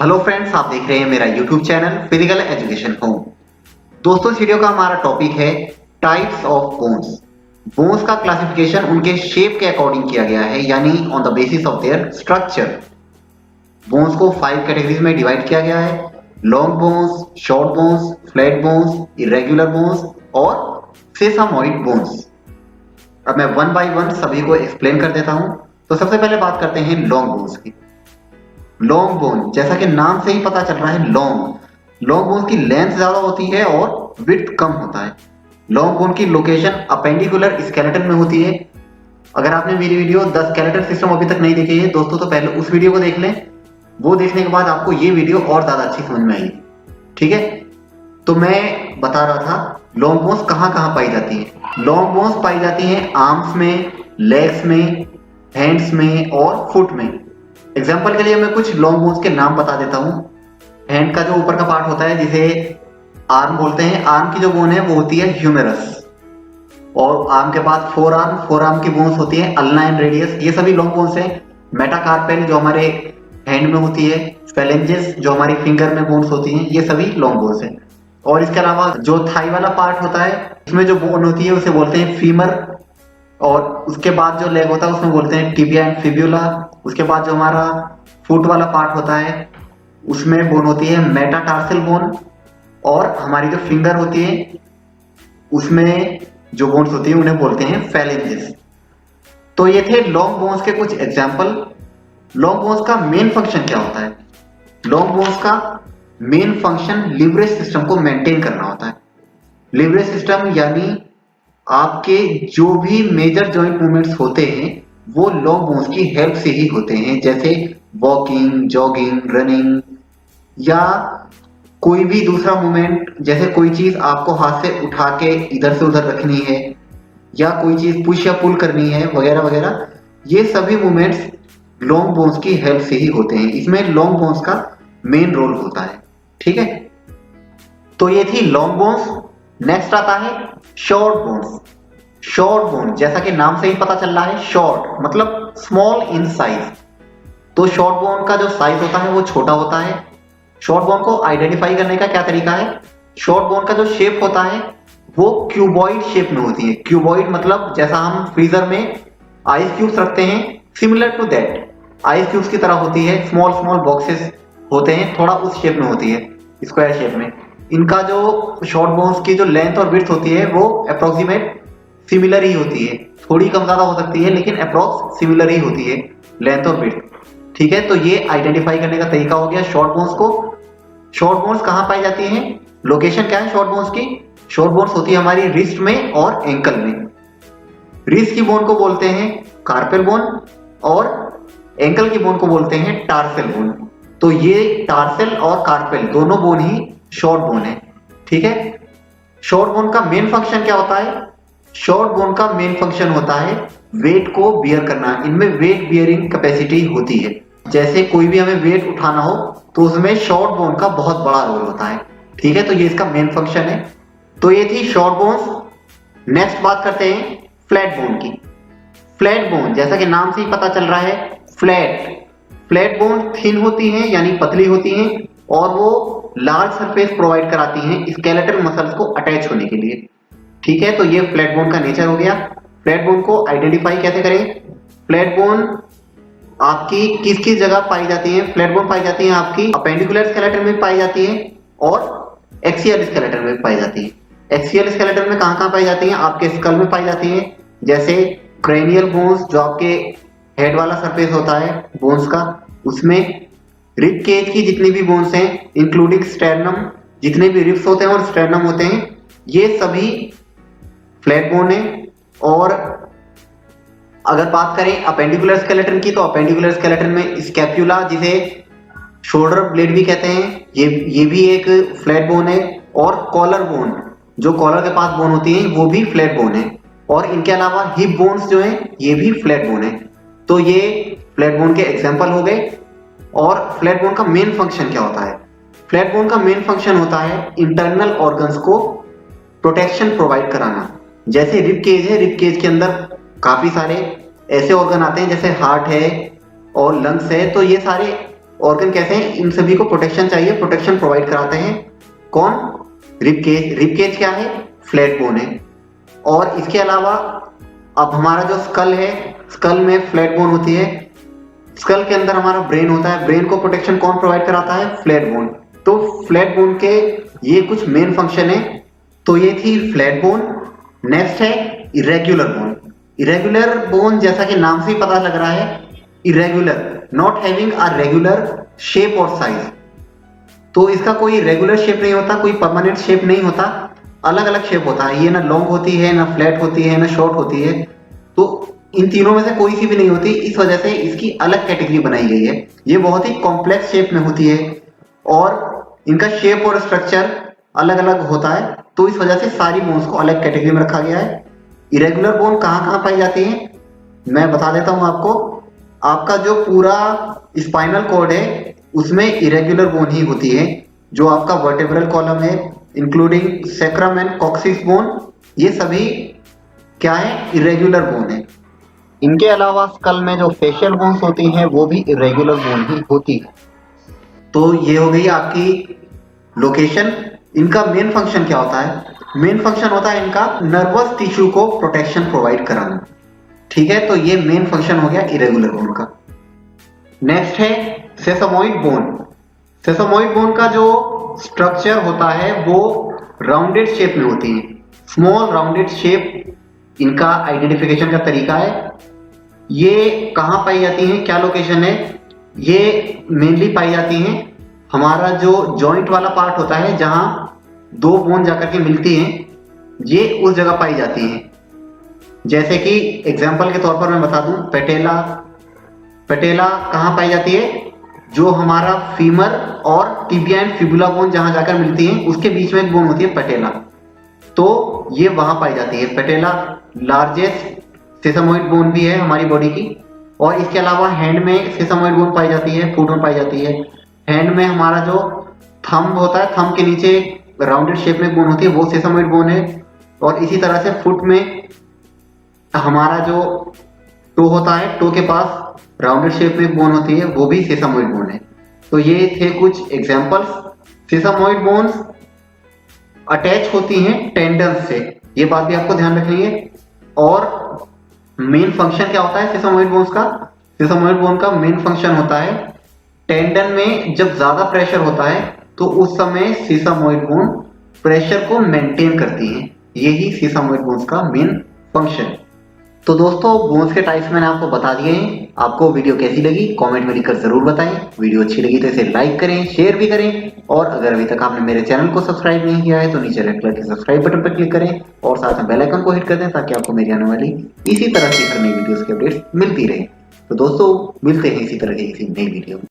Hello friends, आप देख रहे हैं मेरा YouTube channel physical education home. दोस्तों, इस वीडियो का हमारा टॉपिक है टाइप्स ऑफ बोन्स। बोन्स का क्लासिफिकेशन उनके शेप के अकॉर्डिंग किया गया है, यानी on the basis of their structure. Bones को 5 कैटेगरीज में डिवाइड किया गया है: long bones, short bones, flat bones, irregular bones और सेसामोइड बोन्स। अब मैं वन बाय वन सभी को एक्सप्लेन कर देता हूं। तो सबसे पहले बात करते हैं लॉन्ग बोन्स की। लॉन्ग बोन, जैसा कि नाम से ही पता चल रहा है, लॉन्ग बोन की लेंथ ज्यादा होती है और विड्थ कम होता है। लॉन्ग बोन की लोकेशन अपेंडिकुलर स्केलेटन में होती है। अगर आपने मेरी वीडियो द स्केलेटन सिस्टम अभी तक नहीं देखी है दोस्तों, तो पहले उस वीडियो को देख लें। वो देखने के बाद आपको ये वीडियो और ज्यादा अच्छी समझ में आएगी। ठीक है, तो मैं बता रहा था लॉन्ग बोन्स कहाँ कहाँ पाई जाती है। लॉन्ग बोन्स पाई जाती हैं आर्म्स में, लेग्स में, हैंड्स में और फुट में। एग्जाम्पल के लिए मैं कुछ लॉन्ग बोन्स के नाम बता देता हूं। हैंड का जो ऊपर का पार्ट होता है, जिसे आर्म बोलते हैं, आर्म की जो बोन है वो होती है ह्यूमेरस। और आर्म के बाद फोर आर्म की बोन्स होती है अल्ना एंड रेडियस। ये सभी लॉन्ग बोन्स हैं। मेटाकार्पेल जो हमारे हैंड में होती है, फेलेंजेस जो हमारी फिंगर में बोन्स होती हैं, ये सभी लॉन्ग बोन्स हैं। और इसके अलावा जो थाई वाला पार्ट होता है, उसमें जो बोन होती है उसे बोलते हैं फीमर। और उसके बाद जो लेग होता है उसमें बोलते हैं टिबिया एंड फिब्यूला। उसके बाद जो हमारा फुट वाला पार्ट होता है उसमें बोन होती है मेटाटार्सल बोन। और हमारी जो फिंगर होती है उसमें जो बोन्स होती है उन्हें बोलते हैं फैलेंजेस। तो ये थे लॉन्ग बोन्स के कुछ एग्जाम्पल। लॉन्ग बोन्स का मेन फंक्शन क्या होता है? लॉन्ग बोन्स का मेन फंक्शन लिवरेज सिस्टम को मेंटेन करना होता है। लिवरेज सिस्टम यानी आपके जो भी मेजर जॉइंट मूवमेंट्स होते हैं वो लॉन्ग बोन्स की हेल्प से ही होते हैं, जैसे वॉकिंग, जॉगिंग, रनिंग या कोई भी दूसरा मूवमेंट। जैसे कोई चीज आपको हाथ से उठा के इधर से उधर रखनी है या कोई चीज पुश या पुल करनी है वगैरह वगैरह, ये सभी मूवमेंट्स लॉन्ग बोन्स की हेल्प से ही होते हैं। इसमें लॉन्ग बोन्स का मेन रोल होता है। ठीक है, तो ये थी लॉन्ग बोन्स। नेक्स्ट आता है शॉर्ट बोन्स। शॉर्ट बोन, जैसा कि नाम से ही पता चल रहा है, शॉर्ट मतलब स्मॉल इन साइज। तो शॉर्ट बोन का जो साइज होता है वो छोटा होता है। शॉर्ट बोन को आइडेंटिफाई करने का क्या तरीका है? शॉर्ट बोन का जो शेप होता है वो क्यूबॉइड शेप में होती है। क्यूबॉइड मतलब जैसा हम फ्रीजर में आइस क्यूब्स रखते हैं, similar to that ice cubes की तरह होती है। स्मॉल स्मॉल बॉक्सेस होते हैं, थोड़ा उस शेप में होती है, स्क्वायर शेप में। इनका जो शॉर्ट बोन्स की जो लेंथ और विड्थ होती है वो अप्रोक्सीमेट सिमिलर ही होती है। थोड़ी कम ज्यादा हो सकती है लेकिन अप्रोक्स सिमिलर ही होती है लेंथ और विड्थ। ठीक है, तो ये आइडेंटिफाई करने का तरीका हो गया शॉर्ट बोन्स को। शॉर्ट बोन्स कहां पाई जाती हैं? लोकेशन क्या है शॉर्ट बोन्स की? शॉर्ट बोन्स होती है हमारी रिस्ट में और एंकल में। रिस्ट की बोन को बोलते हैं कार्पेल बोन और एंकल की बोन को बोलते हैं टार्सेल बोन। तो ये टार्सेल और कार्पेल दोनों बोन ही शॉर्ट बोन है। ठीक है, शॉर्ट बोन का मेन फंक्शन क्या होता है? शॉर्ट बोन का मेन फंक्शन होता है वेट को बियर करना। इनमें वेट बियरिंग कैपेसिटी होती है। जैसे कोई भी हमें वेट उठाना हो तो उसमें शॉर्ट बोन का बहुत बड़ा रोल होता है। ठीक है, तो ये इसका मेन फंक्शन है। तो ये थी शॉर्ट बोन्स। नेक्स्ट बात करते हैं फ्लैट बोन की। फ्लैट बोन, जैसा कि नाम से ही पता चल रहा है, फ्लैट बोन थिन होती हैं यानी पतली होती हैं और वो लार्ज सरफेस प्रोवाइड कराती हैं स्केलेटल मसल्स को अटैच होने के लिए। ठीक है, तो ये फ्लैट बोन का नेचर हो गया। फ्लैट बोन को आइडेंटिफाई कैसे करें? फ्लैट बोन आपकी किस किस जगह पाई जाती है? फ्लैट बोन पाई जाती है आपकी अपेंडिकुलर स्केलेटन में पाई जाती है और एक्सियल स्केलेटन में पाई जाती है। एक्सियल स्केलेटन में कहां कहां पाई जाती है? आपके स्कल में पाई जाती है, जैसे क्रेनियल बोन्स जो आपके हेड वाला सरफेस होता है बोन्स का, उसमें रिब केज की जितनी भी बोन्स हैं इंक्लूडिंग स्टेर्नम, जितने भी रिब्स होते हैं और स्टेर्नम होते हैं, ये सभी फ्लैट बोन है। और अगर बात करें अपेंडिकुलर स्केलेटन की, तो अपेंडिकुलर स्केलेटन में स्कैपुला, जिसे शोल्डर ब्लेड भी कहते हैं, ये भी एक फ्लैट बोन है। और कॉलर बोन, जो कॉलर के पास बोन होती है, वो भी फ्लैट बोन है। और इनके अलावा हिप बोन्स जो हैं ये भी फ्लैट बोन है। तो ये फ्लैट बोन के एग्जांपल हो गए। और फ्लैट बोन का मेन फंक्शन क्या होता है? फ्लैट बोन का मेन फंक्शन होता है इंटरनल ऑर्गन्स को प्रोटेक्शन प्रोवाइड कराना। जैसे रिब केज है, रिब केज के अंदर काफी सारे ऐसे ऑर्गन आते हैं जैसे हार्ट है और लंग्स है। तो ये सारे ऑर्गन कैसे हैं, इन सभी को प्रोटेक्शन चाहिए, प्रोटेक्शन प्रोवाइड कराते हैं कौन, रिबकेज। रिबकेज क्या है, फ्लैट बोन है। और इसके अलावा अब हमारा जो स्कल है, स्कल में फ्लैट बोन होती है, स्कल के अंदर हमारा ब्रेन होता है, ब्रेन को प्रोटेक्शन कौन प्रोवाइड कराता है, फ्लैट बोन। तो फ्लैट बोन के ये कुछ मेन फंक्शन है। तो ये थी फ्लैट बोन। नेक्स्ट है इरेग्युलर बोन। इरेग्युलर बोन जैसा कि नाम से ही पता लग रहा है, irregular, not having a regular shape और साइज। तो इसका कोई रेगुलर शेप नहीं होता, कोई परमानेंट शेप नहीं होता, अलग अलग शेप होता है। ये ना लॉन्ग होती है, ना फ्लैट होती है, ना शॉर्ट होती है। तो इन तीनों में से कोई सी भी नहीं होती, इस वजह से इसकी अलग कैटेगरी बनाई गई है। ये बहुत ही कॉम्प्लेक्स शेप में होती है और इनका शेप और स्ट्रक्चर अलग अलग होता है। तो इस वजह से सारी बोन्स को अलग कैटेगरी में रखा गया है। इरेगुलर बोन कहाँ कहाँ पाई जाती है, मैं बता देता हूँ आपको। आपका जो पूरा स्पाइनल कॉर्ड है उसमें इरेगुलर बोन ही होती है। जो आपका वर्टेब्रल कॉलम है including sacrum and coccyx bone, ये सभी क्या है, इरेगुलर बोन है। इनके अलावा स्कल में जो फेशियल बोन्स होती हैं वो भी इरेगुलर बोन ही होती है। तो ये हो गई आपकी लोकेशन। इनका मेन फंक्शन क्या होता है, मेन फंक्शन होता है इनका नर्वस टिश्यू को प्रोटेक्शन प्रोवाइड कराना। ठीक है, तो ये मेन फंक्शन हो गया इरेगुलर बोन का। नेक्स्ट है सेसामोइड बोन। सेसामोइड बोन का जो स्ट्रक्चर होता है वो राउंडेड शेप में होती है, स्मॉल राउंडेड शेप इनका आइडेंटिफिकेशन का तरीका है। ये कहाँ पाई जाती हैं, क्या लोकेशन है, ये मेनली पाई जाती हैं हमारा जो जॉइंट वाला पार्ट होता है जहां दो बोन जाकर के मिलती हैं, ये उस जगह पाई जाती हैं। जैसे कि एग्जांपल के तौर पर मैं बता दूं, पेटेला। पेटेला कहाँ पाई जाती है, जो हमारा फीमर और टिबिया एंड फिबुला बोन जहां जाकर मिलती हैं उसके बीच में एक बोन होती है पेटेला, तो ये वहां पाई जाती है। पेटेला लार्जेस्ट सेसामोइड बोन भी है हमारी बॉडी की। और इसके अलावा हैंड में सेसामोइड बोन पाई जाती है, फुट में पाई जाती है। हैंड में हमारा जो थंब होता है, थंब के नीचे राउंडेड शेप में बोन होती है, वो सेसामोइड बोन है। और इसी तरह से फुट में हमारा जो टो होता है, टो के पास राउंडेड शेप में बोन होती है, वो भी सेसामोइड बोन है। तो ये थे कुछ एग्जांपल्स। सेसामोइड बोन्स अटैच होती हैं टेंडन्स से, ये बात भी आपको ध्यान रखनी है। और मेन फंक्शन क्या होता है सेसामोइड बोन्स का, सेसामोइड बोन का मेन फंक्शन होता है टेंडन में जब ज्यादा प्रेशर होता है तो उस समय सेसामोइड बोन प्रेशर को मेंटेन करती है। यही सेसामोइड बोन्स का मेन फंक्शन है। तो दोस्तों बोन्स के टाइप्स मैंने आपको बता दिए हैं। आपको वीडियो कैसी लगी कमेंट में लिखकर जरूर बताएं। वीडियो अच्छी लगी तो इसे लाइक करें, शेयर भी करें। और अगर अभी तक आपने मेरे चैनल को सब्सक्राइब नहीं किया है तो नीचे रेड कलर के सब्सक्राइब बटन पर क्लिक करें और साथ में बेल आइकन को हिट कर दें ताकि आपको मेरी आने वाली इसी तरह की हर नई वीडियोस की अपडेट्स मिलती रहे। तो दोस्तों मिलते हैं इसी तरह की किसी नई वीडियो में।